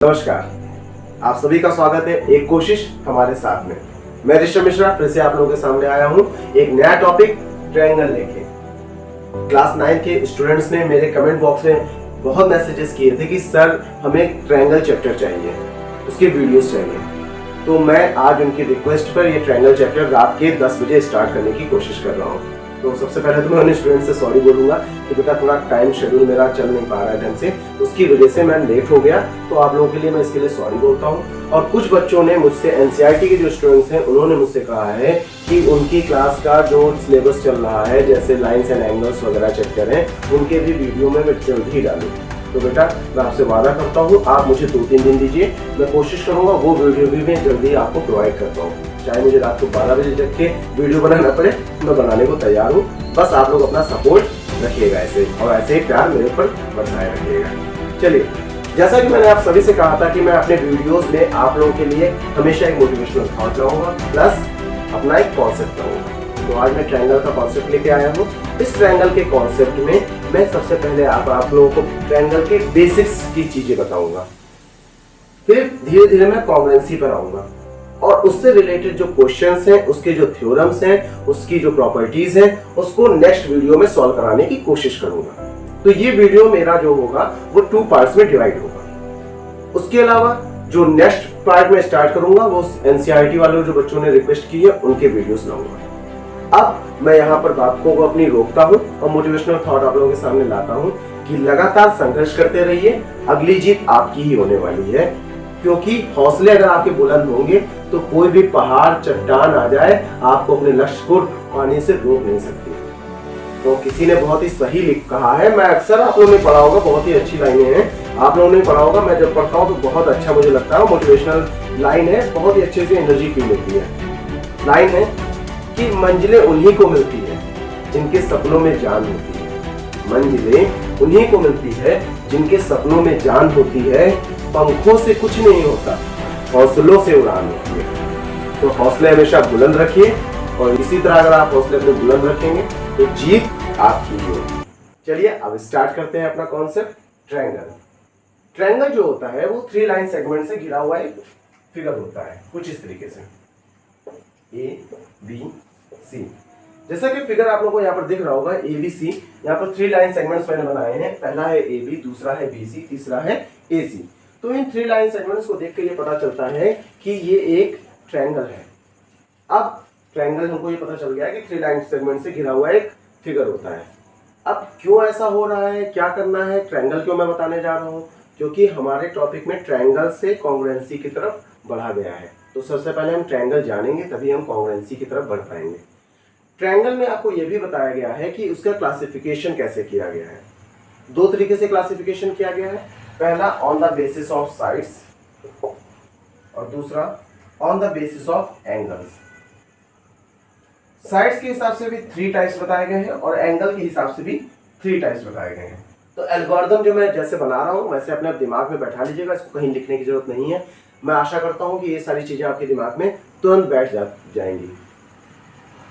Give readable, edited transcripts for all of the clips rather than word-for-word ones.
नमस्कार, आप सभी का स्वागत है एक कोशिश हमारे साथ में। मैं ऋषभ मिश्रा फिर से आप लोगों के सामने आया हूं एक नया टॉपिक ट्रायंगल लेके। क्लास 9 के स्टूडेंट्स ने मेरे कमेंट बॉक्स में बहुत मैसेजेस किए थे कि सर हमें ट्रायंगल चैप्टर चाहिए, उसके वीडियोस चाहिए। तो मैं आज उनकी रिक्वेस्ट पर ये ट्रायंगल चैप्टर रात के 10 बजे स्टार्ट करने की कोशिश कर रहा हूँ। तो सबसे पहले तो मैं उन स्टूडेंट से सॉरी बोलूंगा कि बेटा थोड़ा टाइम शेड्यूल मेरा चल नहीं पा रहा है ढंग से, उसकी वजह से मैं लेट हो गया। तो आप लोगों के लिए मैं इसके लिए सॉरी बोलता हूँ। और कुछ बच्चों ने मुझसे एनसीईआरटी के जो स्टूडेंट्स हैं उन्होंने मुझसे कहा है कि उनकी क्लास का जो सिलेबस चल रहा है जैसे लाइन्स एंड एंगल्स वगैरह चैप्टर हैं उनके भी वीडियो में मैं जल्द ही डालूँ। तो बेटा मैं आपसे वादा करता हूँ आप मुझे 2-3 दिन दीजिए, मैं कोशिश करूँगा वो वीडियो भी मैं जल्दी आपको प्रोवाइड करता हूँ। चाहे मुझे रात को 12 बजे तक के वीडियो बनाना पड़े मैं बनाने को तैयार हूँ। बस आप लोग अपना सपोर्ट रखिएगा ऐसे और ऐसे ही प्यार मेरे ऊपर बरसाए रखिएगा। चलिए, जैसा कि मैंने आप सभी से कहा था कि मैं अपने वीडियोस में आप लोगों के लिए हमेशा एक मोटिवेशनल थॉट लाऊंगा प्लस अपना एक कॉन्सेप्ट लाऊंगा। तो आज मैं ट्रायंगल का कॉन्सेप्ट लेके आया हूँ। इस ट्रायंगल के कॉन्सेप्ट में मैं सबसे पहले आप लोगों को ट्रायंगल के बेसिक्स की चीजें बताऊंगा, फिर धीरे धीरे मैं कॉन्ग्रुएंसी पर आऊंगा और उससे रिलेटेड जो क्वेश्चंस हैं उसके जो थ्योरम्स हैं उसकी जो प्रॉपर्टीज हैं उसको नेक्स्ट वीडियो में सॉल्व कराने की कोशिश करूंगा। तो ये वीडियो मेरा जो होगा वो 2 पार्ट्स में डिवाइड होगा। उसके अलावा जो नेक्स्ट पार्ट में स्टार्ट करूंगा वो एनसीईआरटी वाले जो बच्चों ने रिक्वेस्ट की है उनके वीडियोस लाऊंगा। अब मैं यहाँ पर बातों को अपनी रोकता हूँ और मोटिवेशनल थॉट आप लोगों के सामने लाता हूँ कि लगातार संघर्ष करते रहिए, अगली जीत आपकी ही होने वाली है। क्योंकि हौसले अगर आपके बुलंद होंगे तो कोई भी पहाड़ चट्टान आ जाए आपको अपने लक्ष्य को पाने से रोक नहीं सकती। तो किसी ने बहुत ही सही कहा है, मैं अक्सर आप लोगों ने पढ़ा होगा, बहुत ही अच्छी लाइनें हैं, आप लोगों ने पढ़ा होगा, मैं जब पढ़ता हूँ तो बहुत अच्छा मुझे लगता है। मोटिवेशनल लाइन है, बहुत ही अच्छे से एनर्जी फील होती है। लाइन है कि मंजिलें उन्हीं को मिलती है जिनके सपनों में जान होती है। मंजिलें उन्हीं को मिलती है जिनके सपनों में जान होती है। पंखों से कुछ नहीं होता, हौसलों से उड़ान होती है। तो हौसले हमेशा बुलंद रखिए और इसी तरह अगर आप हौसले अपने बुलंद रखेंगे तो जीत आपकी ही होगी। चलिए अब स्टार्ट करते हैं अपना कॉन्सेप्ट ट्रायंगल। ट्रायंगल जो होता है वो 3 लाइन सेगमेंट से घिरा हुआ एक फिगर होता है, कुछ इस तरीके से A B C। जैसा कि फिगर आप लोगों को यहाँ पर दिख रहा होगा ABC, यहाँ पर 3 लाइन सेगमेंट्स मैंने बनाए हैं। पहला है AB, दूसरा है BC, तीसरा है AC। तो इन 3 लाइन सेगमेंट्स को देख के ये पता चलता है कि ये एक ट्रायंगल है। अब ट्रायंगल हमको ये पता चल गया है कि 3 लाइन सेगमेंट से घिरा हुआ एक फिगर होता है। अब क्यों ऐसा हो रहा है, क्या करना है, ट्रायंगल क्यों मैं बताने जा रहा हूँ, क्योंकि हमारे टॉपिक में ट्रायंगल से कॉन्ग्रुएंसी की तरफ बढ़ा गया है। तो सबसे पहले हम ट्रायंगल जानेंगे तभी हम कॉन्ग्रुएंसी की तरफ बढ़ पाएंगे। ट्रायंगल में आपको यह भी बताया गया है कि उसका क्लासिफिकेशन कैसे किया गया है। 2 तरीके से क्लासिफिकेशन किया गया है। पहला on the basis of sides और दूसरा on the basis of angles. Sides के हिसाब से भी 3 टाइप्स बताए गए हैं और एंगल के हिसाब से भी 3 टाइप्स बताए गए हैं। तो एल्गोरिथम जो मैं जैसे बना रहा हूं वैसे अपने दिमाग में बैठा लीजिएगा, इसको कहीं लिखने की जरूरत नहीं है। मैं आशा करता हूं कि ये सारी चीजें आपके दिमाग में तुरंत बैठ जाएंगी।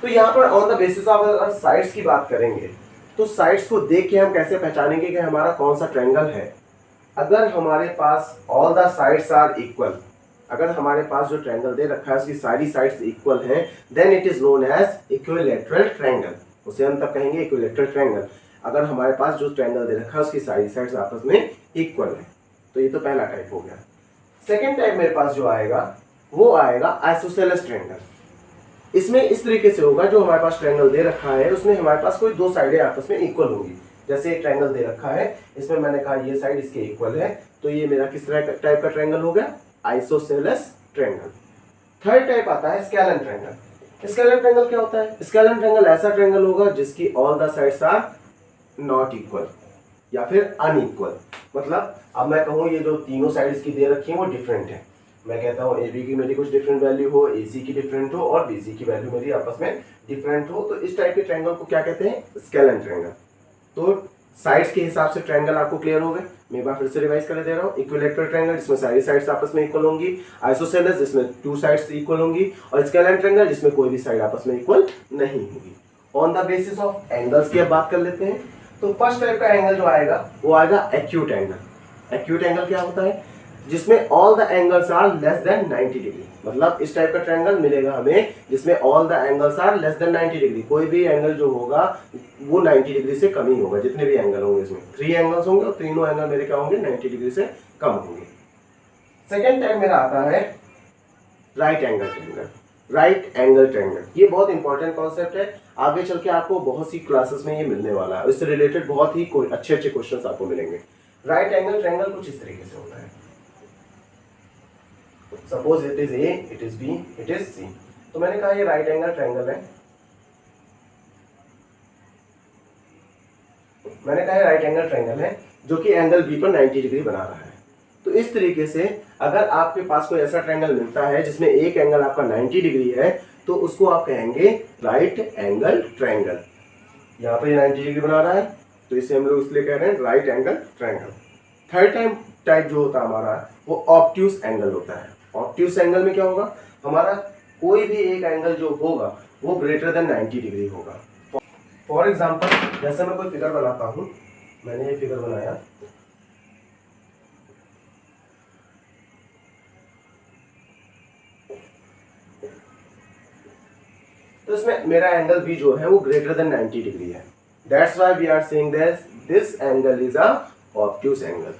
तो यहाँ पर ऑन द बेसिस ऑफ अगर साइड्स की बात करेंगे तो साइड्स को देख के हम कैसे पहचानेंगे कि हमारा कौन सा ट्रायंगल है। अगर हमारे पास all the sides are equal, अगर हमारे पास जो ट्रायंगल दे रखा है उसकी सारी साइड्स इक्वल हैं, then it is known as equilateral triangle. उसे हम तब कहेंगे इक्विलैटरल ट्रायंगल। अगर हमारे पास जो ट्रायंगल दे रखा है उसकी सारी साइड्स आपस में इक्वल है। तो ये तो पहला टाइप हो गया। सेकेंड टाइप मेरे पास जो आएगा वो आएगा आइसोसेलेस ट्रायंगल। इसमें इस तरीके से होगा, जो हमारे पास ट्रायंगल दे रखा है उसमें हमारे पास कोई 2 साइडें आपस में इक्वल होंगी। जैसे एक ट्रायंगल दे रखा है, इसमें मैंने कहा ये साइड इसके इक्वल है, तो ये मेरा किस तरह टाइप का ट्रायंगल हो गया, आइसोसेलेस ट्रायंगल। थर्ड टाइप आता है स्केलन ट्रायंगल। स्केलन ट्रायंगल क्या होता है? स्केलन ट्रायंगल ऐसा ट्रायंगल होगा जिसकी all the sides are not equal या फिर अनइक्वल। मतलब अब मैं कहूँ ये जो तीनों साइड्स की दे रखी है वो डिफरेंट है। मैं कहता हूँ AB की मेरी कुछ डिफरेंट वैल्यू हो, AC की डिफरेंट हो और BC की वैल्यू मेरी आपस में डिफरेंट हो, तो इस टाइप के ट्रायंगल को क्या कहते हैं? Scalene triangle. तो साइड्स के हिसाब से ट्रायंगल आपको क्लियर हो गए। मैं एक बार फिर से रिवाइज कर दे रहा हूँ। इक्विलैटरल ट्रायंगल जिसमें सारी साइड्स आपस में इक्वल होंगी, आइसोसेलेस जिसमें 2 साइड्स इक्वल होंगी और स्केलन ट्रायंगल जिसमें कोई भी साइड आपस में इक्वल नहीं होगी। On the basis of angles की अब बात कर लेते हैं। तो फर्स्ट टाइप का एंगल जो आएगा वो आएगा एक्यूट एंगल। एक्यूट एंगल क्या होता है? जिसमें all the angles are less than 90 degree. मतलब इस टाइप का ट्रायंगल मिलेगा हमें जिसमें all the angles are less than 90 degree. कोई भी एंगल जो होगा वो 90 डिग्री से कम ही होगा। जितने भी एंगल होंगे इसमें 3 एंगल्स होंगे और तीनों एंगल मेरे क्या होंगे 90 डिग्री से कम होंगे। सेकेंड टाइप मेरा आता है right angle triangle. Right angle triangle ये बहुत इंपॉर्टेंट कॉन्सेप्ट है। आगे चल के आपको बहुत सी क्लासेस में ये मिलने वाला है। इससे रिलेटेड बहुत ही अच्छे अच्छे क्वेश्चंस आपको मिलेंगे। राइट एंगल ट्रायंगल कुछ इस तरीके से होता है। Suppose it is A, it is B, it is C. तो मैंने कहा ये राइट एंगल ट्रायंगल है। मैंने कहा राइट एंगल ट्रायंगल है जो कि एंगल बी पर 90 डिग्री बना रहा है। तो इस तरीके से अगर आपके पास कोई ऐसा ट्रायंगल मिलता है जिसमें एक एंगल आपका 90 डिग्री है तो उसको आप कहेंगे राइट एंगल ट्रायंगल। यहाँ पर 90 डिग्री बना रहा है तो इसे हम लोग इसलिए कह रहे हैं right angle triangle. Third type जो होता है हमारा वो ऑब्ट्यूस एंगल होता है। ऑब्ट्यूस एंगल में क्या होगा, हमारा कोई भी एक एंगल जो होगा वो ग्रेटर देन 90 डिग्री होगा। फॉर एग्जाम्पल जैसे मैं कोई फिगर बनाता हूं, मैंने ये फिगर बनाया, तो इसमें मेरा एंगल भी जो है वो ग्रेटर देन 90 डिग्री है। That's why we are saying this angle is a obtuse angle.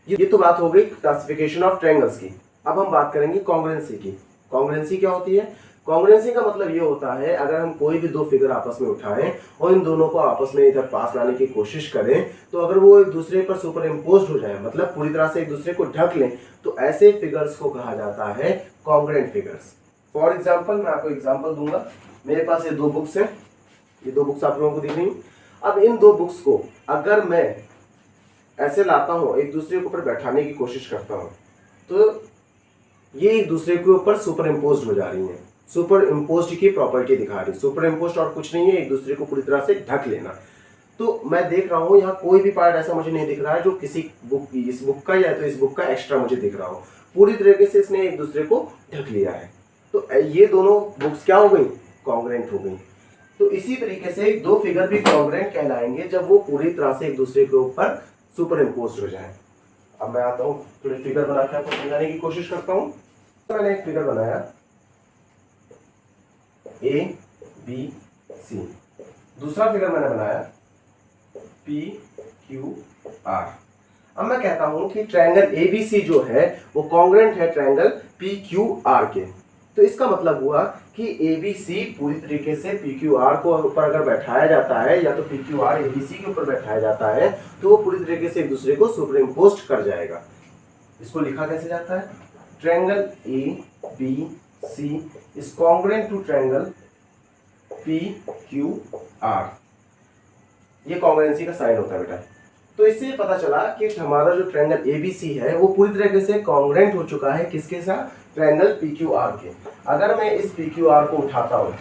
ये तो बात हो गई क्लासिफिकेशन ऑफ ट्रायंगल्स की। अब हम बात करेंगे कॉन्ग्रुएंसी की। कॉन्ग्रुएंसी क्या होती है? कॉन्ग्रुएंसी का मतलब ये होता है अगर हम कोई भी दो फिगर आपस में उठाएं और इन दोनों को आपस में इधर पास लाने की कोशिश करें तो अगर वो एक दूसरे पर सुपर इम्पोज हो जाए, मतलब पूरी तरह से एक दूसरे को ढक लें, तो ऐसे फिगर्स को कहा जाता है कॉन्ग्रुएंट फिगर्स। फॉर एग्जाम्पल मैं आपको एग्जाम्पल दूंगा। मेरे पास ये दो बुक्स हैं, ये दो बुक्स आप लोगों को दिख रही हैं। अब इन दो बुक्स को अगर मैं ऐसे लाता हूं, एक दूसरे के ऊपर बैठाने की कोशिश करता हूं, तो ये एक दूसरे के ऊपर सुपर इम्पोज हो जा रही हैं। सुपर इम्पोज की प्रॉपर्टी दिखा रही है। सुपर इम्पोज और कुछ नहीं है, एक दूसरे को पूरी तरह से ढक लेना। तो मैं देख रहा हूं यहाँ कोई भी पार्ट ऐसा मुझे नहीं दिख रहा है जो किसी बुक की, इस बुक का या तो इस बुक का एक्स्ट्रा मुझे दिख रहा हो। पूरी तरीके से इसने एक दूसरे को ढक लिया है। तो ये दोनों बुक्स क्या हो गई, कॉन्ग्रुएंट हो गई। तो इसी तरीके से दो फिगर भी कॉन्ग्रुएंट कहलाएंगे जब वो पूरी तरह से एक दूसरे के ऊपर सुपर इम्पोज हो जाए। अब मैं आता हूँ थोड़ी फिगर बना के आपको समझाने की कोशिश करता हूँ। तो मैंने एक फिगर बनाया ए बी सी, दूसरा फिगर मैंने बनाया पी क्यू आर। अब मैं कहता हूं कि ट्रायंगल एबीसी जो है वो कॉन्ग्रुएंट है ट्रायंगल पी क्यू आर के। तो इसका मतलब हुआ कि एबीसी पूरी तरीके से पी क्यू आर को ऊपर अगर बैठाया जाता है या तो पी क्यू आर एबीसी के ऊपर बैठाया जाता है तो वो पूरी तरीके से एक दूसरे को सुपर इम्पोज कर जाएगा। इसको लिखा कैसे जाता है, triangle A B C is congruent to triangle P Q R. ये कॉन्ग्रुएंसी का साइन होता है बेटा। तो इससे पता चला कि हमारा जो ट्रायंगल एबीसी है वो पूरी तरीके से कॉन्ग्रुएंट हो चुका है किसके साथ, ट्रायंगल पीक्यूआर के। अगर मैं इस पीक्यूआर को उठाता हूँ,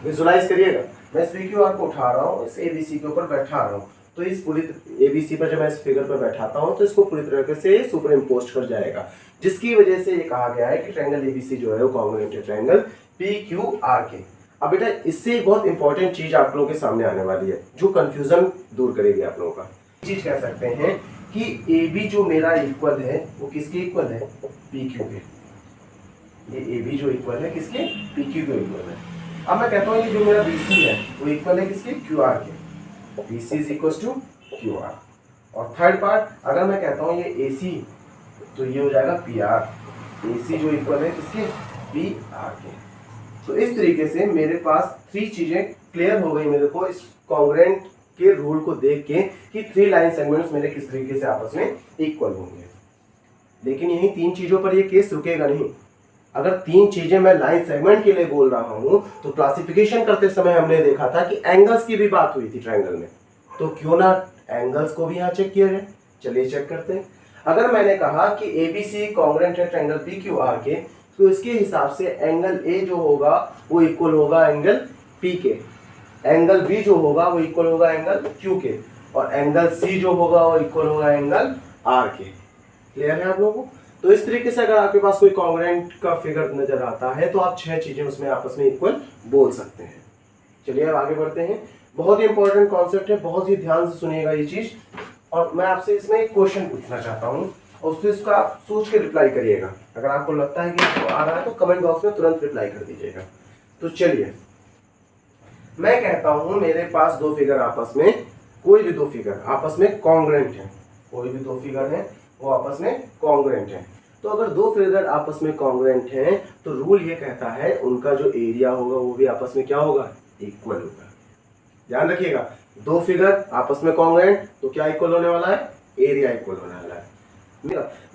विजुलाइज करिएगा, मैं इस पीक्यूआर को उठा रहा हूँ, इस एबीसी के ऊपर बैठा रहा हूँ, तो इस पूरी एबीसी पर जब मैं इस फिगर पर बैठाता हूँ तो इसको पूरी तरीके से सुपर इम्पोज कर जाएगा, जिसकी वजह से ये कहा गया है कि ट्रायंगल एबीसी जो है वो कॉन्ग्रुएंट है ट्रायंगल पीक्यूआर के। अब बेटा इससे एक बहुत इंपॉर्टेंट चीज आप लोगों के सामने आने वाली है जो कंफ्यूजन दूर करेगी आप लोगों का। चीज कह सकते हैं कि ए बी जो मेरा इक्वल है वो किसके इक्वल है, पी क्यू के। ये ए बी जो इक्वल है किसके, पी क्यू के इक्वल है। अब मैं कहता हूँ कि जो मेरा बी सी है वो इक्वल है किसके, क्यू आर के। B C is equal to Q R. और थर्ड पार्ट अगर मैं कहता हूँ ये ए सी तो ये हो जाएगा पी आर। ए सी जो इक्वल है किसके, पी आर के। तो इस तरीके से मेरे पास थ्री चीजें क्लियर हो गई मेरे को इस कॉन्ग्रुएंट के रूल को देख के कि थ्री लाइन सेगमेंट्स मेरे किस तरीके से आपस में इक्वल होंगे। लेकिन यही तीन चीजों पर ये केस रुकेगा नहीं। अगर तीन चीजें मैं लाइन सेगमेंट के लिए बोल रहा हूं तो क्लासिफिकेशन करते समय हमने देखा था कि एंगल्स की भी बात हुई थी ट्रायंगल में, तो क्यों ना एंगल्स को भी यहाँ चेक किया जाए। चलिए चेक करते हैं। अगर मैंने कहा कि एबीसी कॉन्ग्रुएंट है ट्रायंगल पीक्यूआर के, तो इसके हिसाब से एंगल ए जो होगा वो इक्वल होगा एंगल पी के, एंगल बी जो होगा वो इक्वल होगा एंगल क्यू के, और एंगल सी जो होगा वो इक्वल होगा एंगल आर के। क्लियर है आप लोगों को? तो इस तरीके से अगर आपके पास कोई कॉन्ग्रुएंट का फिगर नजर आता है तो आप छह चीजें उसमें आपस में इक्वल बोल सकते हैं। चलिए अब आगे बढ़ते हैं। बहुत ही इंपॉर्टेंट कॉन्सेप्ट है, बहुत ही ध्यान से सुनिएगा ये चीज। और मैं आपसे इसमें एक क्वेश्चन पूछना चाहता हूँ, और उससे इसको आप सोच के रिप्लाई करिएगा। अगर आपको लगता है कि आपको आ रहा है तो कमेंट बॉक्स में तुरंत रिप्लाई कर दीजिएगा। तो चलिए, मैं कहता हूं मेरे पास दो फिगर आपस में, कोई भी दो फिगर आपस में कॉन्ग्रुएंट है, कोई भी दो फिगर है वो आपस में कॉन्ग्रुएंट है। तो अगर दो फिगर आपस में कॉन्ग्रुएंट हैं तो रूल ये कहता है उनका जो एरिया होगा वो भी आपस में क्या होगा, इक्वल होगा। ध्यान रखिएगा, दो फिगर आपस में कॉन्ग्रुएंट तो क्या इक्वल होने वाला है, एरिया इक्वल होने वाला है।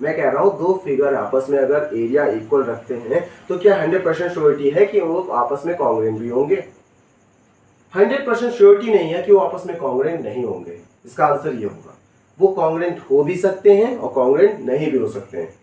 मैं कह रहा हूं दो फिगर आपस में अगर एरिया इक्वल रखते हैं तो क्या 100% श्योरिटी है कि वो आपस में कॉन्ग्रुएंट भी होंगे? 100% श्योरिटी नहीं है कि वो आपस में कॉन्ग्रुएंट नहीं होंगे। इसका आंसर ये होगा, वो कॉन्ग्रुएंट हो भी सकते हैं और कॉन्ग्रुएंट नहीं भी हो सकते हैं।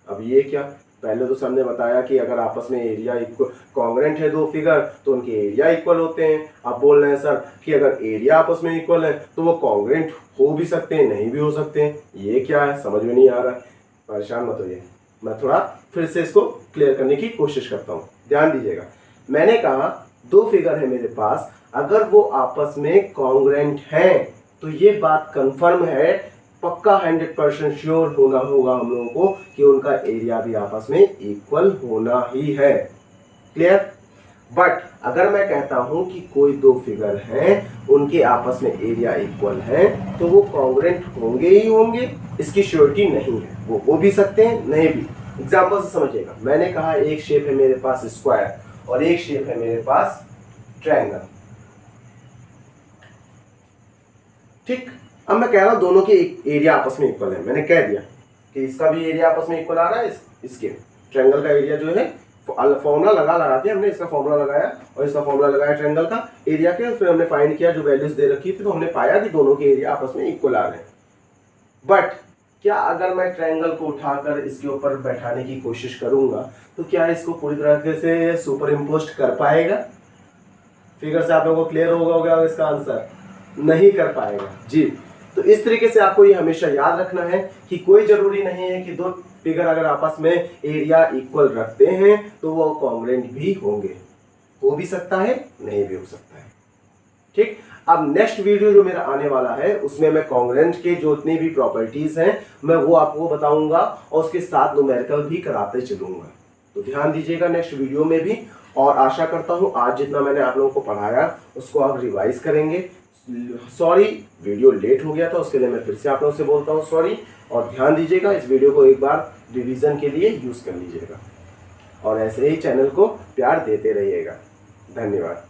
अब ये क्या, पहले तो सर ने बताया कि अगर आपस में एरिया इक्वल कॉन्ग्रुएंट है दो फिगर तो उनके एरिया इक्वल होते हैं। आप बोल रहे हैं सर कि अगर एरिया आपस में इक्वल है तो वो कॉन्ग्रुएंट हो भी सकते हैं नहीं भी हो सकते हैं। ये क्या है, समझ में नहीं आ रहा है। परेशान मत होइए, मैं थोड़ा फिर से इसको क्लियर करने की कोशिश करता हूँ। ध्यान दीजिएगा, मैंने कहा दो फिगर है मेरे पास, अगर वो आपस में कॉन्ग्रुएंट हैं तो ये बात कंफर्म है, पक्का 100% श्योर होना होगा हम लोगों को कि उनका एरिया भी आपस में इक्वल होना ही है। क्लियर? बट अगर मैं कहता हूं कि कोई दो फिगर हैं उनके आपस में एरिया इक्वल है तो वो कॉन्ग्रुएंट होंगे ही होंगे, इसकी श्योरिटी नहीं है। वो हो भी सकते हैं नहीं भी। एग्जांपल से समझिएगा, मैंने कहा एक शेप है मेरे पास स्क्वायर और एक शेप है मेरे पास ट्रायंगल। ठीक, अब मैं कह रहा हूं दोनों के एरिया आपस में इक्वल है। मैंने कह दिया कि इसका भी एरिया आपस में इक्वल आ रहा है, इसके ट्रायंगल का एरिया जो है, फॉर्मूला लगा के हमने इसका फॉर्मूला लगाया और इसका फॉर्मूला लगाया ट्रायंगल का एरिया के, फिर हमने फाइंड किया जो वैल्यूज दे रखी थी, तो हमने पाया कि दोनों के एरिया आपस में इक्वल आ रहे हैं। बट क्या अगर मैं ट्रायंगल को उठाकर इसके ऊपर बैठाने की कोशिश करूंगा तो क्या इसको पूरी तरह से सुपर इम्पोज कर पाएगा? फिगर से आप लोगों को क्लियर होगा इसका आंसर, नहीं कर पाएगा जी। तो इस तरीके से आपको ये हमेशा याद रखना है कि कोई जरूरी नहीं है कि दो फिगर अगर आपस में एरिया इक्वल रखते हैं तो वो कॉन्ग्रुएंट भी होंगे, हो भी सकता है नहीं भी हो सकता है। ठीक, अब नेक्स्ट वीडियो जो मेरा आने वाला है उसमें मैं कॉन्ग्रुएंट के जो जितनी भी प्रॉपर्टीज हैं मैं वो आपको बताऊंगा और उसके साथ न्यूमेरिकल भी कराते चलूंगा। तो ध्यान दीजिएगा नेक्स्ट वीडियो में भी, और आशा करता हूं आज जितना मैंने आप लोगों को पढ़ाया उसको आप रिवाइज करेंगे। सॉरी वीडियो लेट हो गया था, उसके लिए मैं फिर से आप लोगों से बोलता हूँ सॉरी। और ध्यान दीजिएगा इस वीडियो को एक बार रिवीजन के लिए यूज कर लीजिएगा और ऐसे ही चैनल को प्यार देते रहिएगा। धन्यवाद।